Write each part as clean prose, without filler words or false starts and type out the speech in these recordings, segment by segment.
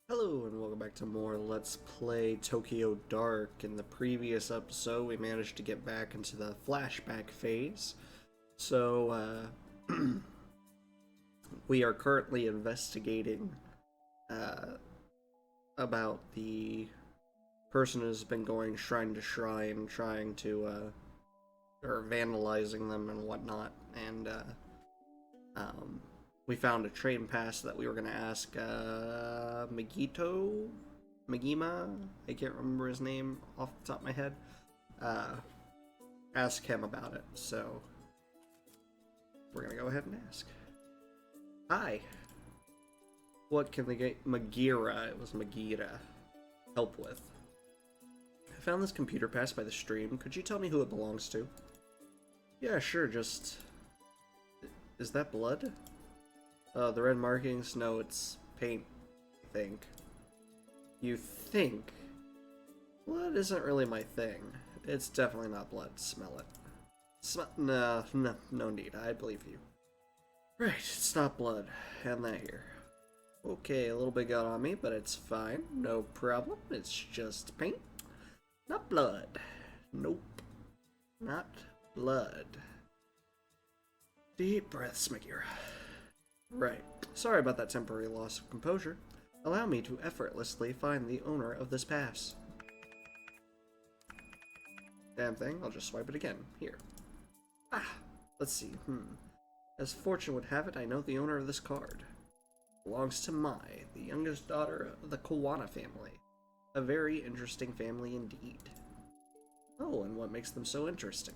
Hello and welcome back to more Let's Play Tokyo Dark. In the previous episode, we managed to get back into the flashback phase. So, we are currently investigating about the person who's been going shrine to shrine, trying to, or vandalizing them and whatnot. And, um, we found a train pass that we were going to ask Magima, I can't remember his name off the top of my head, uh, ask him about it. So we're going to go ahead and ask. Hi, what can the Magira, it was Magira, help with? I found this computer pass by the stream. Could you tell me who it belongs to? Yeah, sure, just... Is that blood? The red markings? No, it's paint, I think. You think? Blood isn't really my thing. It's definitely not blood. Smell it. No need. I believe you. Right, it's not blood. And that here. Okay, a little bit got on me, but it's fine. No problem. It's just paint. Not blood. Nope. Not blood. Deep breaths, Magira. Right. Sorry about that temporary loss of composure. Allow me to effortlessly find the owner of this pass. Damn thing, I'll just swipe it again. Here. Ah! Let's see, As fortune would have it, I know the owner of this card. Belongs to Mai, the youngest daughter of the Kawana family. A very interesting family indeed. Oh, and what makes them so interesting?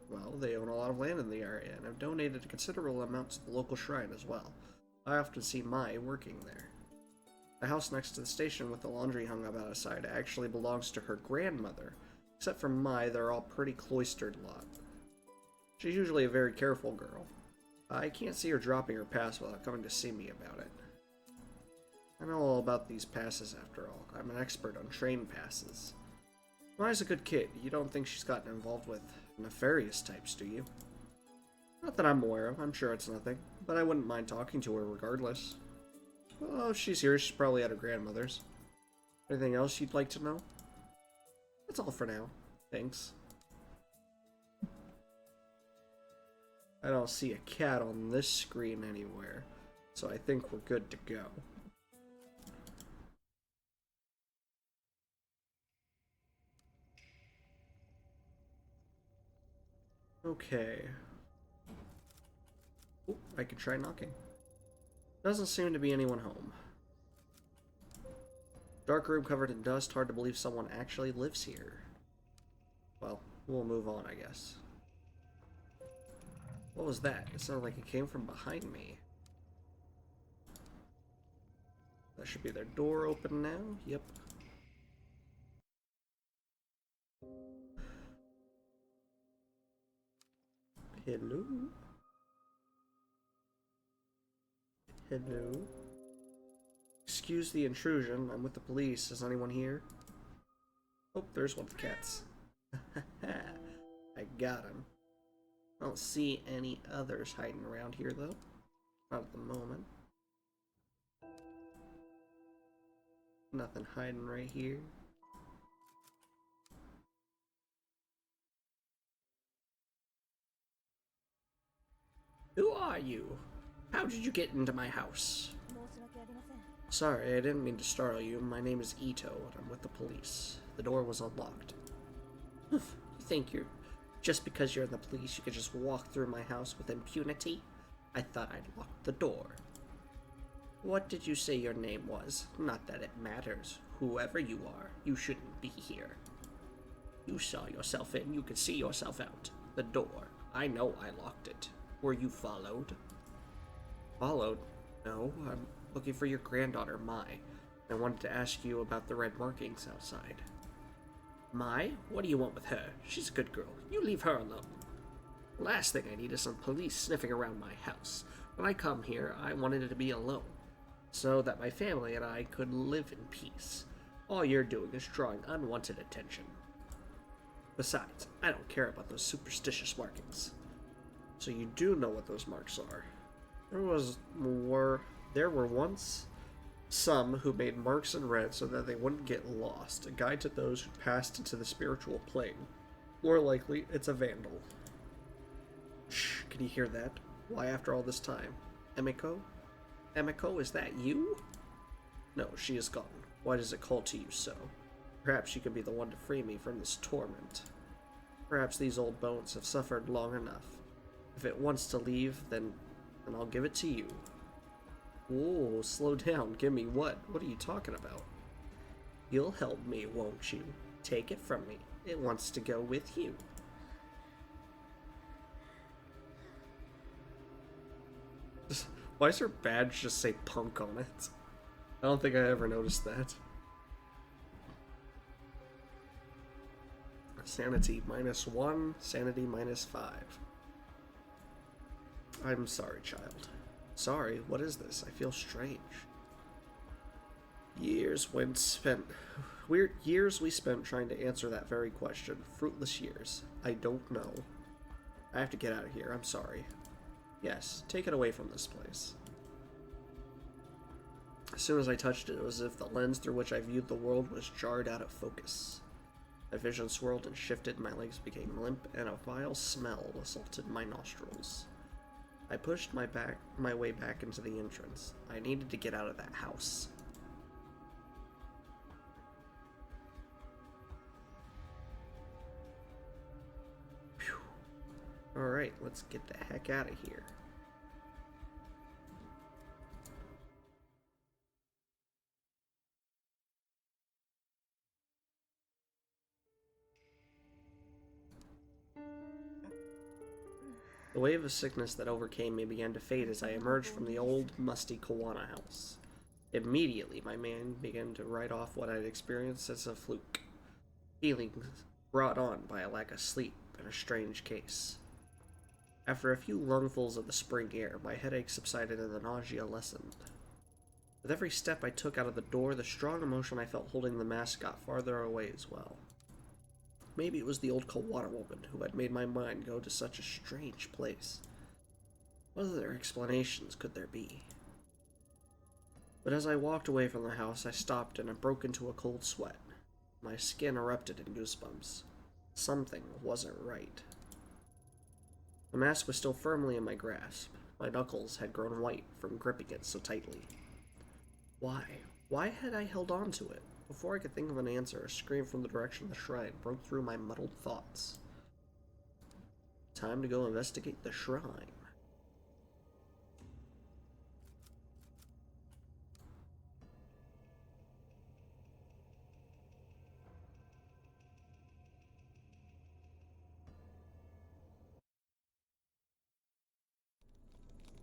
Well, they own a lot of land in the area and have donated a considerable amount to the local shrine as well. I often see Mai working there. The house next to the station with the laundry hung up outside actually belongs to her grandmother. Except for Mai, they're all pretty cloistered lot. She's usually a very careful girl. I can't see her dropping her pass without coming to see me about it. I know all about these passes after all. I'm an expert on train passes. Mai's a good kid. You don't think she's gotten involved with nefarious types, do you? Not that I'm aware of. I'm sure it's nothing. But I wouldn't mind talking to her regardless. Well, if she's here, she's probably at her grandmother's. Anything else you'd like to know? That's all for now. Thanks. I don't see a cat on this screen anywhere, so I think we're good to go. Okay. Ooh, I could try knocking. Doesn't seem to be anyone home. Dark room covered in dust, hard to believe someone actually lives here. Well, we'll move on, I guess. What was that? It sounded like it came from behind me. That should be their door open now. Yep. Hello? Hello? Excuse the intrusion. I'm with the police. Is anyone here? Oh, there's one of the cats. I got him. I don't see any others hiding around here, though. Not at the moment. Nothing hiding right here. Who are you? How did you get into my house? Sorry, I didn't mean to startle you. My name is Ito, and I'm with the police. The door was unlocked. You think you're... Just because you're in the police, you could just walk through my house with impunity? I thought I'd locked the door. What did you say your name was? Not that it matters. Whoever you are, you shouldn't be here. You saw yourself in, you could see yourself out. The door. I know I locked it. Were you followed? Followed? No, I'm looking for your granddaughter, Mai. I wanted to ask you about the red markings outside. Mai? What do you want with her? She's a good girl. You leave her alone. Last thing I need is some police sniffing around my house. When I come here, I wanted it to be alone, so that my family and I could live in peace. All you're doing is drawing unwanted attention. Besides, I don't care about those superstitious markings. So you do know what those marks are. There were once Some who made marks in red so that they wouldn't get lost, a guide to those who passed into the spiritual plane. More likely, it's a vandal. Shh, can you hear that? Why after all this time? Emiko? Emiko, is that you? No, she is gone. Why does it call to you so? Perhaps you could be the one to free me from this torment. Perhaps these old bones have suffered long enough. If it wants to leave, then I'll give it to you. Whoa, slow down. Give me what? What are you talking about? You'll help me, won't you? Take it from me. It wants to go with you. Why does her badge just say punk on it? I don't think I ever noticed that. Sanity -1, sanity -5. I'm sorry, child. Sorry, what is this? I feel strange. Years we spent trying to answer that very question. Fruitless years. I don't know. I have to get out of here. I'm sorry. Yes, take it away from this place. As soon as I touched it, it was as if the lens through which I viewed the world was jarred out of focus. My vision swirled and shifted, my legs became limp, and a vile smell assaulted my nostrils. I pushed my way back into the entrance. I needed to get out of that house. Phew. Alright, let's get the heck out of here. The wave of sickness that overcame me began to fade as I emerged from the old, musty Kawana house. Immediately, my mind began to write off what I'd experienced as a fluke. Feelings brought on by a lack of sleep and a strange case. After a few lungfuls of the spring air, my headache subsided and the nausea lessened. With every step I took out of the door, the strong emotion I felt holding the mask got farther away as well. Maybe it was the old Kawana woman who had made my mind go to such a strange place. What other explanations could there be? But as I walked away from the house, I stopped and I broke into a cold sweat. My skin erupted in goosebumps. Something wasn't right. The mask was still firmly in my grasp. My knuckles had grown white from gripping it so tightly. Why? Why had I held on to it? Before I could think of an answer, a scream from the direction of the shrine broke through my muddled thoughts. Time to go investigate the shrine.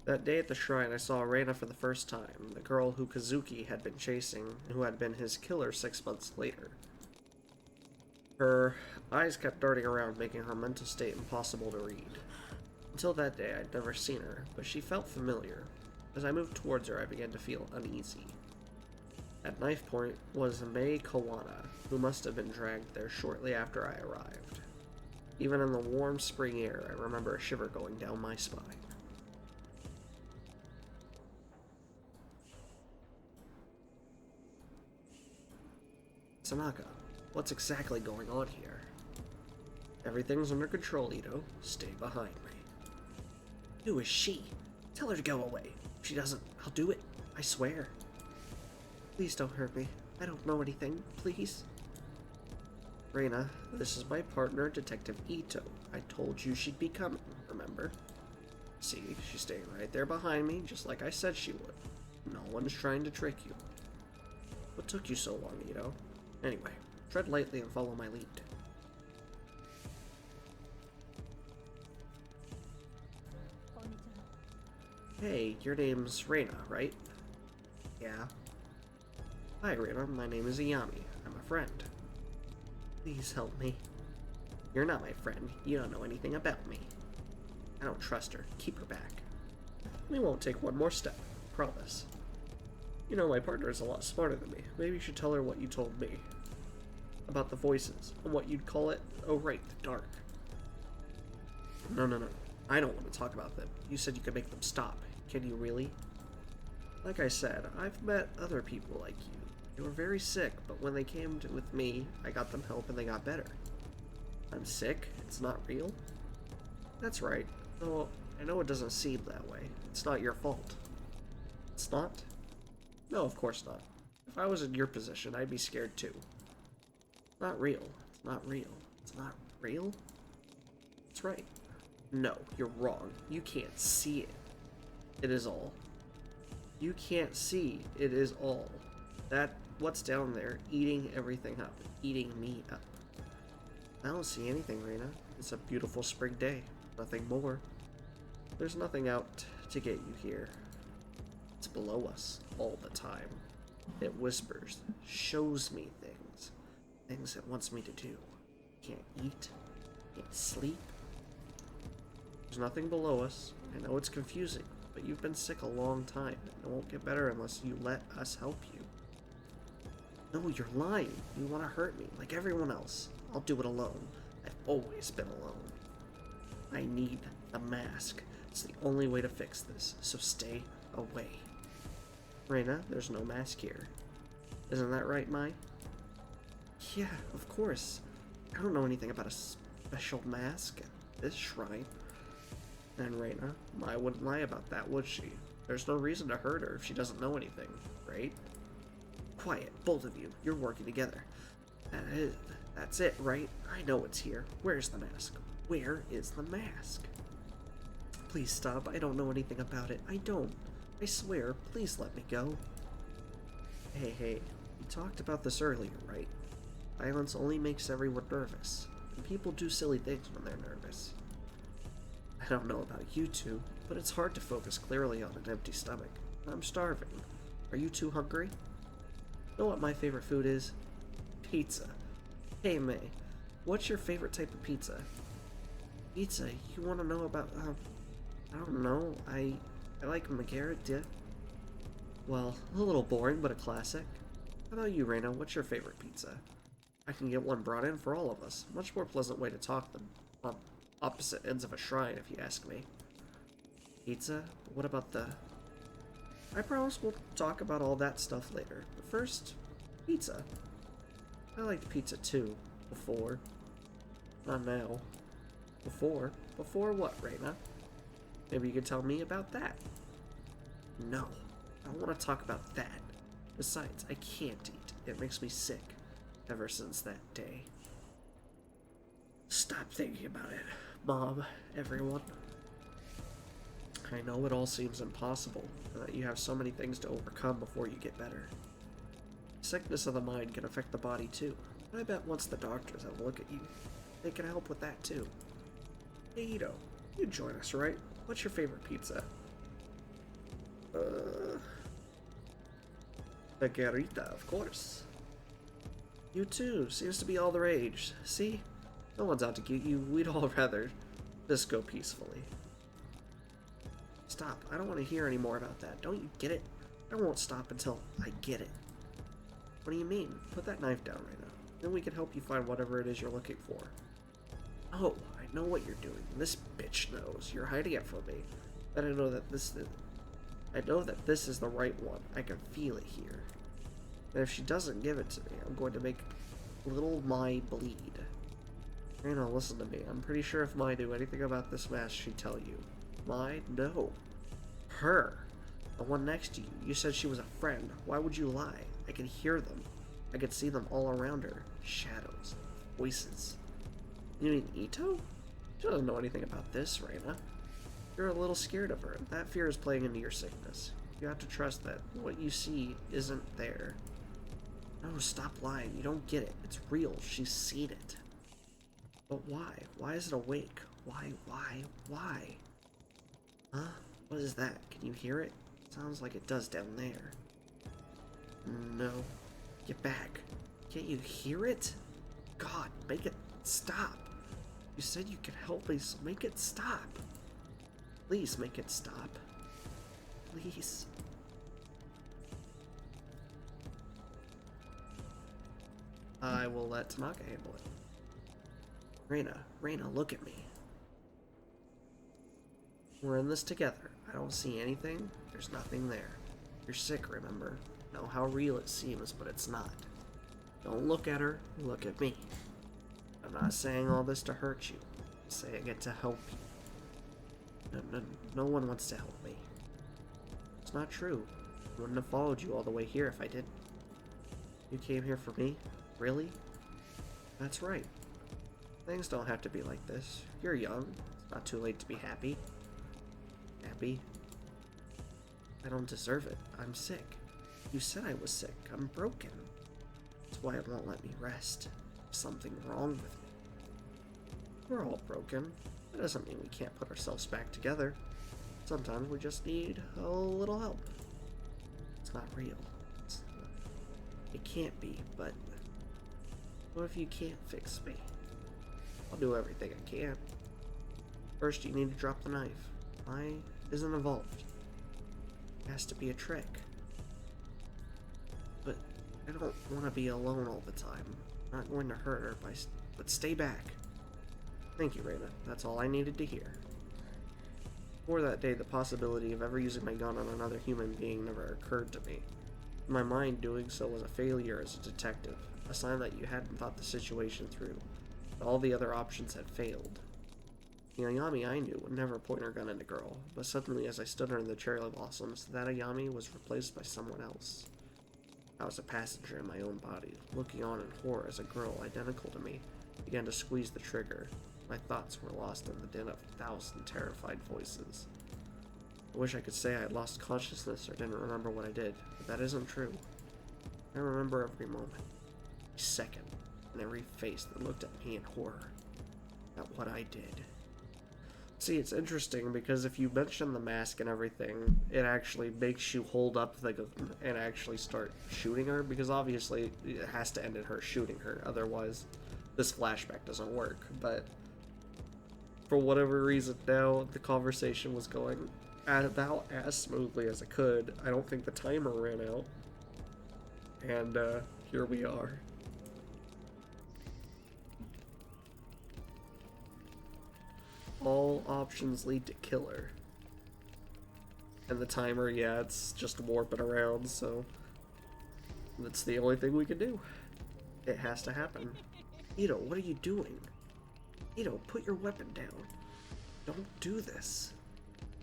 That day at the shrine, I saw Reina for the first time, the girl who Kazuki had been chasing, and who had been his killer 6 months later. Her eyes kept darting around, making her mental state impossible to read. Until that day, I'd never seen her, but she felt familiar. As I moved towards her, I began to feel uneasy. At knife point was Mei Kawana, who must have been dragged there shortly after I arrived. Even in the warm spring air, I remember a shiver going down my spine. Tanaka, what's exactly going on here? Everything's under control, Ito. Stay behind me. Who is she? Tell her to go away. If she doesn't, I'll do it. I swear. Please don't hurt me. I don't know anything. Please. Reina, this is my partner, Detective Ito. I told you she'd be coming, remember? See, she's staying right there behind me, just like I said she would. No one's trying to trick you. What took you so long, Ito? Anyway, tread lightly and follow my lead. Hey, your name's Reina, right? Yeah. Hi, Reina. My name is Iyami. I'm a friend. Please help me. You're not my friend. You don't know anything about me. I don't trust her. Keep her back. We won't take one more step. Promise. You know, my partner is a lot smarter than me. Maybe you should tell her what you told me. About the voices, and what you'd call it. Oh right, the dark. No. I don't want to talk about them. You said you could make them stop. Can you really? Like I said, I've met other people like you. They were very sick, but when they came with me, I got them help and they got better. I'm sick? It's not real? That's right. Though I know it doesn't seem that way. It's not your fault. It's not? No, of course not. If I was in your position, I'd be scared too. Not real. It's not real. It's not real? That's right. No, you're wrong. You can't see it. It is all. You can't see it is all. That, what's down there, eating everything up. Eating me up. I don't see anything, Reina. It's a beautiful spring day. Nothing more. There's nothing out to get you here. It's below us all the time. It whispers, shows me things. Things it wants me to do. Can't eat. Can't sleep. There's nothing below us. I know it's confusing, but you've been sick a long time. It won't get better unless you let us help you. No, you're lying. You want to hurt me, like everyone else. I'll do it alone. I've always been alone. I need the mask. It's the only way to fix this, so stay away. Reina, there's no mask here. Isn't that right, Mai? Yeah, of course. I don't know anything about a special mask at this shrine. And Reina, Mai wouldn't lie about that, would she? There's no reason to hurt her if she doesn't know anything, right? Quiet, both of you. You're working together. That's it, right? I know it's here. Where's the mask? Where is the mask? Please stop. I don't know anything about it. I don't. I swear. Please let me go. Hey, we talked about this earlier, right? Violence only makes everyone nervous. And people do silly things when they're nervous. I don't know about you two, but it's hard to focus clearly on an empty stomach. I'm starving. Are you two hungry? Know what my favorite food is? Pizza. Hey, May, what's your favorite type of pizza? Pizza? You want to know about, I don't know. I like Margherita dip. Well, a little boring, but a classic. How about you, Reina? What's your favorite pizza? I can get one brought in for all of us. Much more pleasant way to talk than on opposite ends of a shrine, if you ask me. Pizza? What about the... I promise we'll talk about all that stuff later. But first, pizza. I liked pizza too. Before. Not now. Before? Before what, Reina? Maybe you could tell me about that. No. I don't want to talk about that. Besides, I can't eat. It makes me sick. Ever since that day. Stop thinking about it, Mom, everyone. I know it all seems impossible, and that you have so many things to overcome before you get better. Sickness of the mind can affect the body too. I bet once the doctors have a look at you, they can help with that too. Hey Ito, you join us, right? What's your favorite pizza? Margherita, of course. You too, seems to be all the rage. See? No one's out to get you, we'd all rather just go peacefully. Stop, I don't want to hear any more about that. Don't you get it? I won't stop until I get it. What do you mean? Put that knife down right now. Then we can help you find whatever it is you're looking for. Oh, I know what you're doing. This bitch knows. You're hiding it from me. And I know that this is the right one. I can feel it here. And if she doesn't give it to me, I'm going to make little Mai bleed. Reina, listen to me. I'm pretty sure if Mai knew anything about this mask, she'd tell you. Mai? No. Her. The one next to you. You said she was a friend. Why would you lie? I could hear them. I could see them all around her. Shadows. Voices. You mean Ito? She doesn't know anything about this, Reina. You're a little scared of her. That fear is playing into your sickness. You have to trust that what you see isn't there. No, stop lying. You don't get it. It's real. She's seen it. But why? Why is it awake? Why? Huh? What is that? Can you hear it? Sounds like it does down there. No. Get back. Can't you hear it? God, make it stop. You said you could help me, so make it stop. Please make it stop. Please. I will let Tanaka handle it. Reina, look at me. We're in this together. I don't see anything. There's nothing there. You're sick, remember? Know how real it seems, but it's not. Don't look at her, look at me. I'm not saying all this to hurt you. I'm saying it to help you. No one wants to help me. It's not true. I wouldn't have followed you all the way here if I didn't. You came here for me? Really? That's right. Things don't have to be like this. You're young. It's not too late to be happy. Happy? I don't deserve it. I'm sick. You said I was sick. I'm broken. That's why it won't let me rest. There's something wrong with me. We're all broken. That doesn't mean we can't put ourselves back together. Sometimes we just need a little help. It's not real. It can't be, but what if you can't fix me? I'll do everything I can. First, you need to drop the knife. Mine isn't evolved. It has to be a trick. But I don't want to be alone all the time. I'm not going to hurt her, but stay back. Thank you, Reina. That's all I needed to hear. Before that day, the possibility of ever using my gun on another human being never occurred to me. In my mind, doing so was a failure as a detective, a sign that you hadn't thought the situation through. That all the other options had failed. The Ayami I knew would never point her gun at a girl, but suddenly as I stood under the cherry blossoms, that Ayami was replaced by someone else. I was a passenger in my own body, looking on in horror as a girl identical to me began to squeeze the trigger. My thoughts were lost in the din of 1,000 terrified voices. I wish I could say I had lost consciousness or didn't remember what I did, but that isn't true. I remember every moment, every second, and every face that looked at me in horror at what I did. See, it's interesting because if you mention the mask and everything, it actually makes you hold up the gun and actually start shooting her, because obviously it has to end in her shooting her, otherwise this flashback doesn't work. But for whatever reason now, the conversation was going about as smoothly as it could. I don't think the timer ran out. And here we are. All options lead to killer. And the timer, yeah, it's just warping around, so that's the only thing we can do. It has to happen. Ito, what are you doing? Ito, put your weapon down. Don't do this.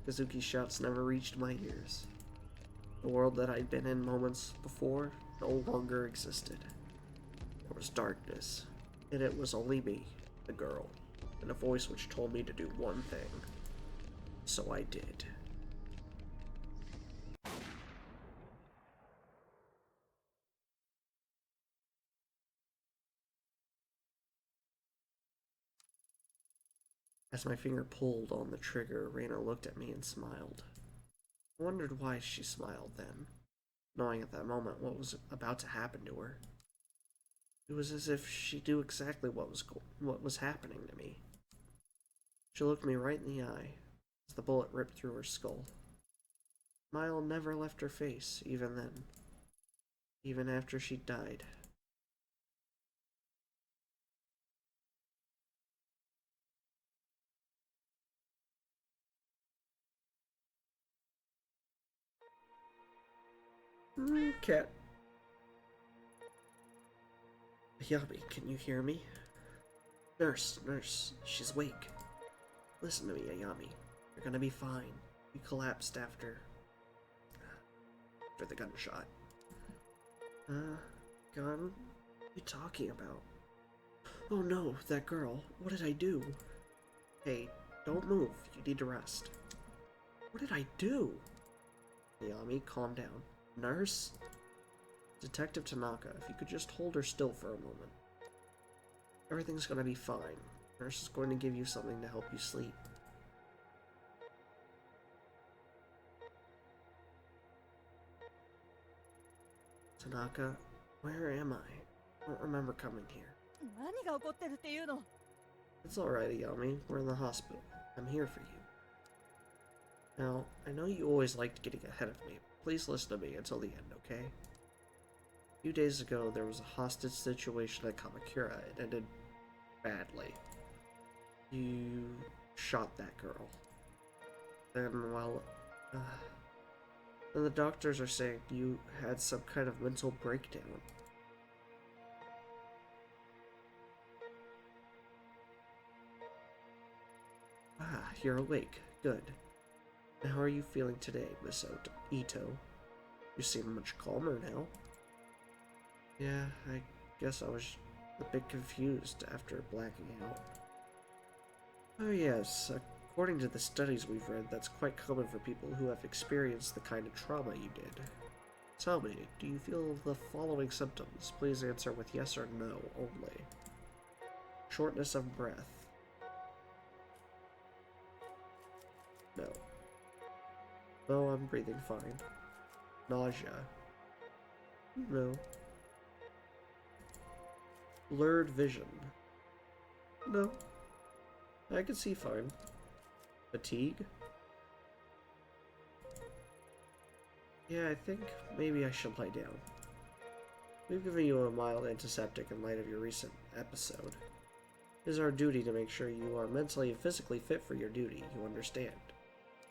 Kazuki's shouts never reached my ears. The world that I'd been in moments before no longer existed. There was darkness, and it was only me, the girl, and a voice which told me to do one thing. So I did. As my finger pulled on the trigger, Reina looked at me and smiled. I wondered why she smiled then, knowing at that moment what was about to happen to her. It was as if she knew exactly what was happening to me. She looked me right in the eye as the bullet ripped through her skull. The smile never left her face, even then, even after she died. Cat. Ayami, can you hear me? Nurse, she's awake. Listen to me, Ayami. You're gonna be fine. You collapsed after the gunshot. Gun? What are you talking about? Oh no, that girl. What did I do? Hey, don't move. You need to rest. What did I do? Ayami, calm down. Nurse? Detective Tanaka, if you could just hold her still for a moment. Everything's gonna be fine. Nurse is going to give you something to help you sleep. Tanaka, where am I? I don't remember coming here. It's alright, Ayami. We're in the hospital. I'm here for you. Now, I know you always liked getting ahead of me. Please listen to me until the end, okay? A few days ago, there was a hostage situation at Kamakura. It ended badly. You shot that girl. Then, well, And the doctors are saying you had some kind of mental breakdown. Ah, you're awake. Good. And how are you feeling today, Miss Ito? You seem much calmer now. Yeah, I guess I was a bit confused after blacking out. Oh yes, according to the studies we've read, that's quite common for people who have experienced the kind of trauma you did. Tell me, do you feel the following symptoms? Please answer with yes or no only. Shortness of breath. No. No, I'm breathing fine. Nausea. No. Blurred vision. No. I can see fine. Fatigue? Yeah, I think maybe I should lie down. We've given you a mild antiseptic in light of your recent episode. It is our duty to make sure you are mentally and physically fit for your duty, you understand?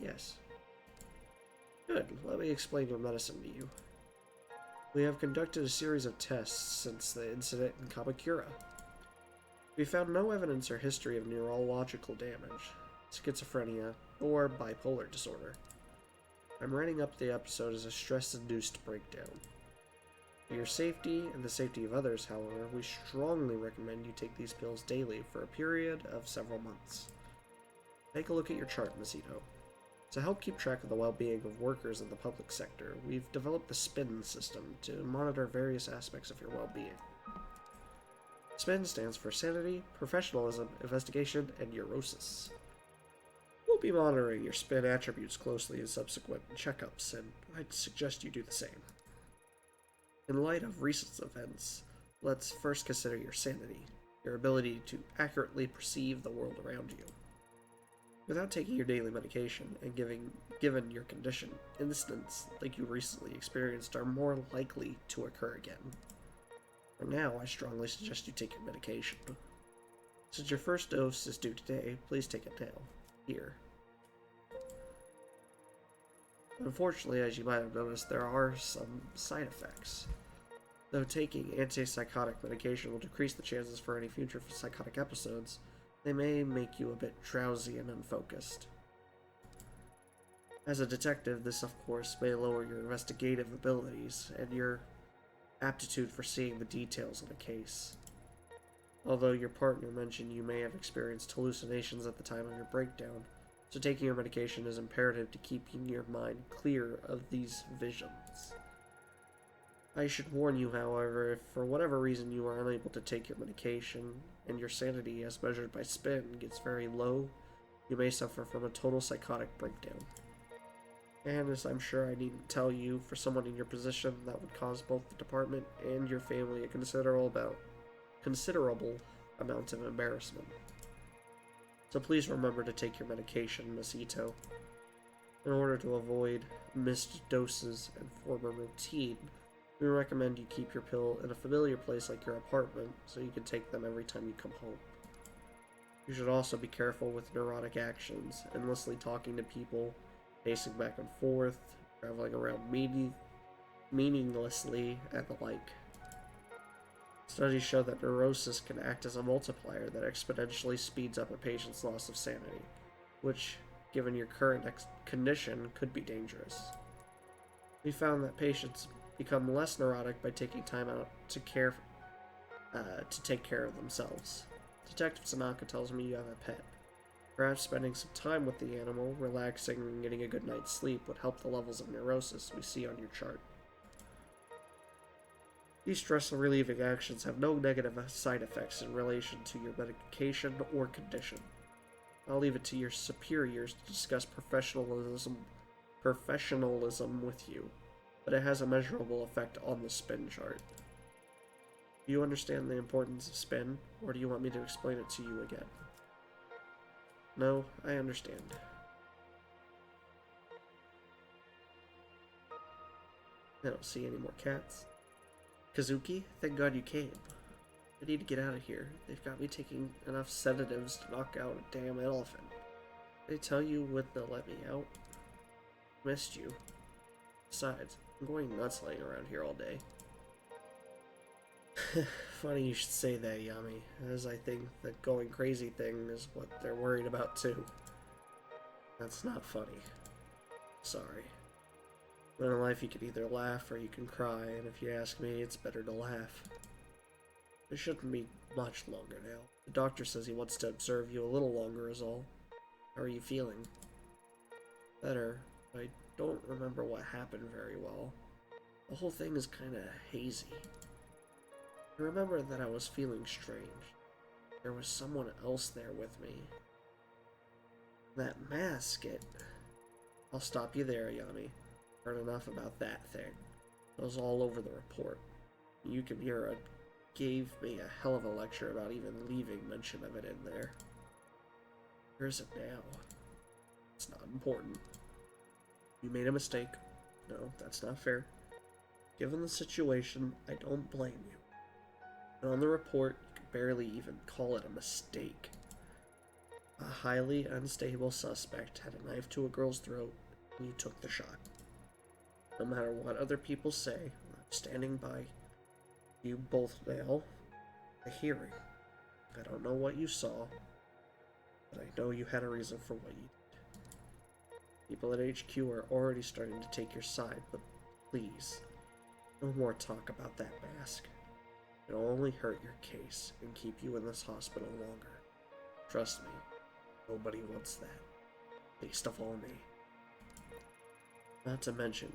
Yes. Good, let me explain your medicine to you. We have conducted a series of tests since the incident in Kamakura. We found no evidence or history of neurological damage, schizophrenia, or bipolar disorder. I'm writing up the episode as a stress-induced breakdown. For your safety and the safety of others, however, we strongly recommend you take these pills daily for a period of several months. Take a look at your chart, Miss Ito. To help keep track of the well-being of workers in the public sector, we've developed the SPIN system to monitor various aspects of your well-being. SPIN stands for Sanity, Professionalism, Investigation, and Neurosis. We'll be monitoring your SPIN attributes closely in subsequent checkups, and I'd suggest you do the same. In light of recent events, let's first consider your sanity, your ability to accurately perceive the world around you. Without taking your daily medication and given your condition, incidents like you recently experienced are more likely to occur again. For now, I strongly suggest you take your medication. Since your first dose is due today, please take it now. Here. Unfortunately, as you might have noticed, there are some side effects. Though taking antipsychotic medication will decrease the chances for any future psychotic episodes, they may make you a bit drowsy and unfocused. As a detective, this of course may lower your investigative abilities and your aptitude for seeing the details of a case. Although your partner mentioned you may have experienced hallucinations at the time of your breakdown, so taking your medication is imperative to keeping your mind clear of these visions. I should warn you, however, if for whatever reason you are unable to take your medication and your sanity as measured by SPIN gets very low, you may suffer from a total psychotic breakdown. And as I'm sure I needn't tell you, for someone in your position, that would cause both the department and your family a considerable amount of embarrassment. So please remember to take your medication, Miss Ito. In order to avoid missed doses and form a routine, we recommend you keep your pill in a familiar place like your apartment so you can take them every time you come home. You should also be careful with neurotic actions, endlessly talking to people, pacing back and forth, traveling around meaninglessly, and the like. Studies show that neurosis can act as a multiplier that exponentially speeds up a patient's loss of sanity, which, given your current condition, could be dangerous. We found that patients become less neurotic by taking time out to take care of themselves. Detective Tanaka tells me you have a pet. Perhaps spending some time with the animal, relaxing, and getting a good night's sleep would help the levels of neurosis we see on your chart. These stress-relieving actions have no negative side effects in relation to your medication or condition. I'll leave it to your superiors to discuss professionalism with you, but it has a measurable effect on the SPIN chart. Do you understand the importance of SPIN, or do you want me to explain it to you again? No, I understand. I don't see any more cats. Kazuki, thank God you came. I need to get out of here. They've got me taking enough sedatives to knock out a damn elephant. Did they tell you when they'll let me out? Missed you. Besides, I'm going nuts laying around here all day. Funny you should say that, Yami, as I think the going crazy thing is what they're worried about too. That's not funny. Sorry. But in life you can either laugh or you can cry, and if you ask me, it's better to laugh. It shouldn't be much longer now. The doctor says he wants to observe you a little longer is all. How are you feeling? Better. I don't remember what happened very well. The whole thing is kinda hazy. I remember that I was feeling strange. There was someone else there with me. That mask, I'll stop you there, Yami. Heard enough about that thing. It was all over the report. Yukimura gave me a hell of a lecture about even leaving mention of it in there. Where is it now? It's not important. You made a mistake. No, that's not fair. Given the situation, I don't blame you. And on the report, you could barely even call it a mistake. A highly unstable suspect had a knife to a girl's throat, and you took the shot. No matter what other people say, I'm standing by you both now. A hearing. I don't know what you saw, but I know you had a reason for what you did. People at HQ are already starting to take your side, but please, no more talk about that mask. It'll only hurt your case and keep you in this hospital longer. Trust me, nobody wants that. Least of all me. Not to mention,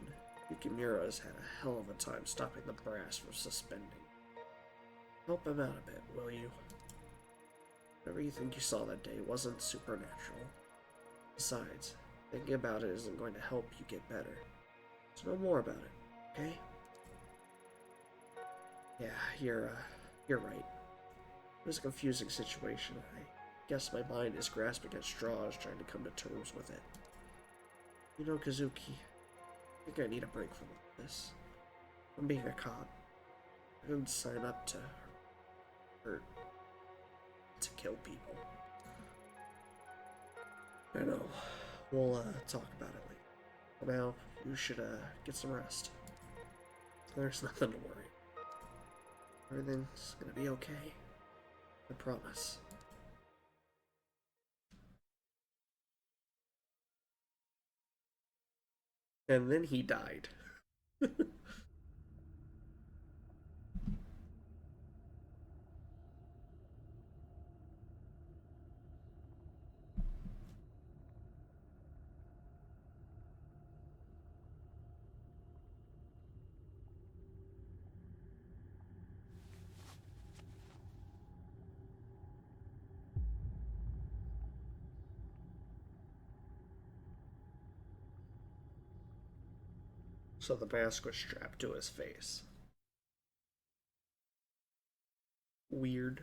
Yukimura's had a hell of a time stopping the brass from suspending. Help him out a bit, will you? Whatever you think you saw that day wasn't supernatural. Besides, thinking about it isn't going to help you get better. So know more about it, okay? Yeah, you're right. It was a confusing situation. I guess my mind is grasping at straws, trying to come to terms with it. You know, Kazuki, I think I need a break from this. I'm being a cop. I didn't sign up to hurt, to kill people. I know. We'll talk about it later. For now, you should get some rest. There's nothing to worry. Everything's gonna be okay. I promise. And then he died. So the mask was strapped to his face. Weird.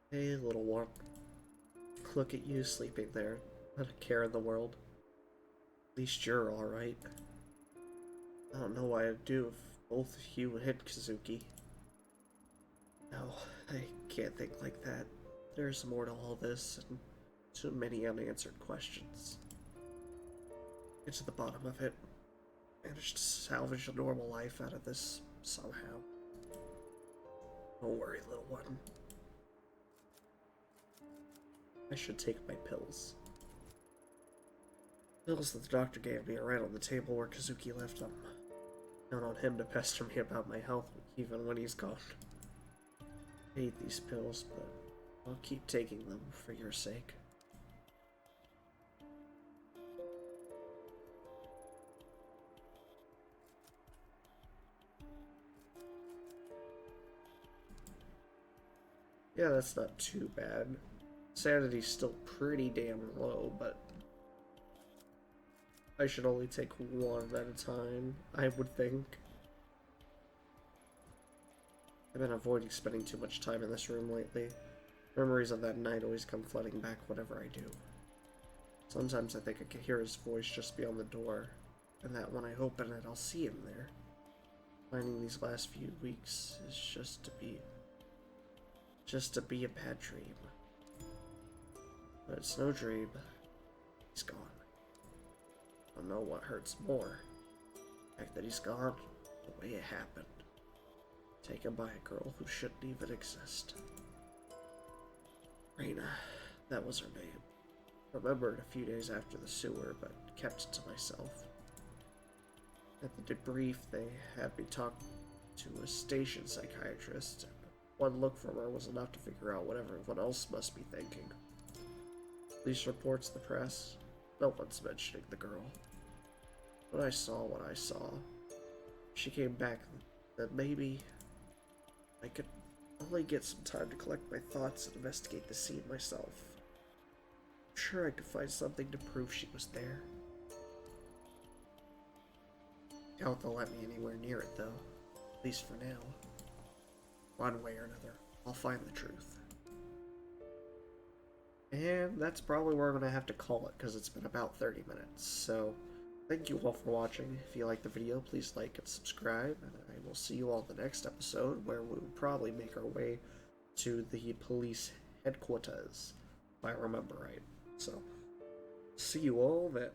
Hey, little one. Look at you sleeping there. Not a care in the world. At least you're alright. I don't know what I'd do if both of you hit Kazuki. No, I can't think like that. There's more to all this, and too many unanswered questions. Get to the bottom of it. Manage to salvage a normal life out of this somehow. Don't worry, little one. I should take my pills. Pills that the doctor gave me are right on the table where Kazuki left them. Count on him to pester me about my health even when he's gone. I hate these pills, but I'll keep taking them for your sake. Yeah, that's not too bad. Sanity's still pretty damn low, but I should only take one at a time, I would think. I've been avoiding spending too much time in this room lately. Memories of that night always come flooding back whatever I do. Sometimes I think I can hear his voice just beyond the door, and that when I open it, I'll see him there. Finding these last few weeks is just to be a bad dream. But it's no dream. he's gone. I don't know what hurts more. The fact that he's gone, the way it happened. Taken by a girl who shouldn't even exist. Raina, that was her name. Remembered a few days after the sewer, but kept it to myself. At the debrief, they had me talk to a station psychiatrist. One look from her was enough to figure out what everyone else must be thinking. Police reports, the press, no one's mentioning the girl. When I saw what I saw, she came back, then maybe I could only get some time to collect my thoughts and investigate the scene myself. I'm sure I could find something to prove she was there. Doubt they'll let me anywhere near it, though. At least for now. One way or another, I'll find the truth. And that's probably where I'm going to have to call it, because it's been about 30 minutes. So, thank you all for watching. If you liked the video, please like and subscribe. And I will see you all in the next episode, where we'll probably make our way to the police headquarters, if I remember right. So, see you all then.